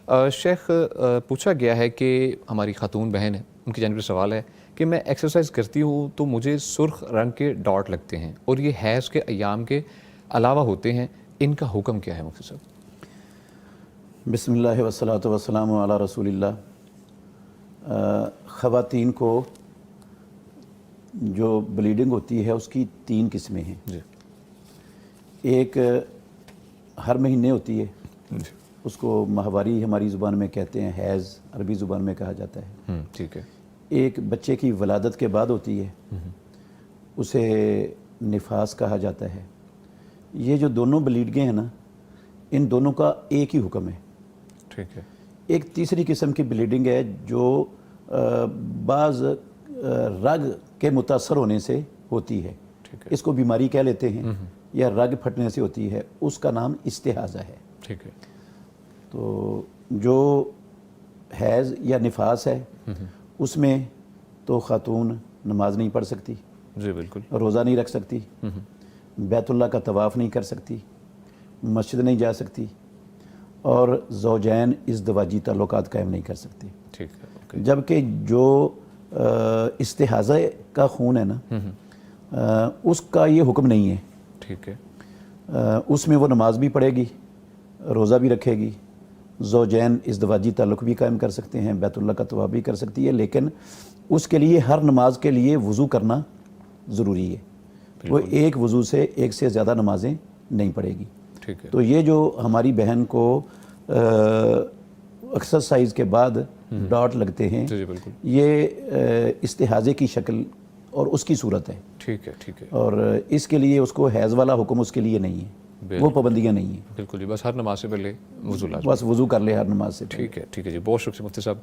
शेख पूछा गया है कि हमारी खातून बहन है, उनकी जानिब से सवाल है कि मैं एक्सरसाइज करती हूँ तो मुझे सुर्ख रंग के डॉट लगते हैं और ये हैज़ के अयाम के अलावा होते हैं, इनका हुक्म क्या है मुफ्ती साहब? बिस्मिल्लाह वस्सलातु वस्सलामु अला रसूलिल्लाह। ख़वातीन को जो ब्लीडिंग होती है उसकी 3 किस्में हैं जी। एक हर महीने होती है, जी। उसको माहवारी हमारी ज़ुबान में कहते हैं, हैज़ अरबी ज़ुबान में कहा जाता है। ठीक है। एक बच्चे की वलादत के बाद होती है, उसे निफास कहा जाता है। ये जो दोनों ब्लीडिंगें हैं ना, इन दोनों का एक ही हुक्म है। ठीक है। एक तीसरी किस्म की ब्लीडिंग है जो बाज़ रग के मुतासर होने से होती है, ठीक है। इसको बीमारी कह लेते हैं, या रग फटने से होती है, उसका नाम इस्तिहाज़ा है। ठीक है। तो जो हैज़ या निफास है उसमें तो खातून नमाज नहीं पढ़ सकती, जी बिल्कुल, रोज़ा नहीं रख सकती, बैतुल्लाह का तवाफ़ नहीं कर सकती, मस्जिद नहीं जा सकती, और ज़ौजैन इज़्दवाजी ताल्लुकात कायम नहीं कर सकती। ठीक है। ओके। जबकि जो इस्तिहाज़ा का खून है ना, उसका ये हुक्म नहीं है। ठीक है। उसमें वो नमाज भी पढ़ेगी, रोज़ा भी रखेगी, ज़ौजैन इज़्दवाजी ताल्लुक़ भी कायम कर सकते हैं, बैतुल्लाह का तवाफ़ भी कर सकती है, लेकिन उसके लिए हर नमाज के लिए वज़ू करना ज़रूरी है। वो एक वज़ू से एक से ज़्यादा नमाजें नहीं पढ़ेगी। ठीक है। तो ये जो हमारी बहन को एक्सरसाइज के बाद डॉट लगते हैं, जी बिल्कुल, ये इस्तिहाज़े की शक्ल और उसकी सूरत है। ठीक है। ठीक है। और इसके लिए उसको हैज़ वाला हुक्म उसके लिए नहीं है, वो पाबंदियाँ नहीं हैं। बिल्कुल जी, बस हर नमाज से पहले वज़ू लाज़मी। बस वज़ू कर ले हर नमाज से पहले। ठीक है। ठीक है जी, बहुत शुक्रिया मुफ्ती साहब।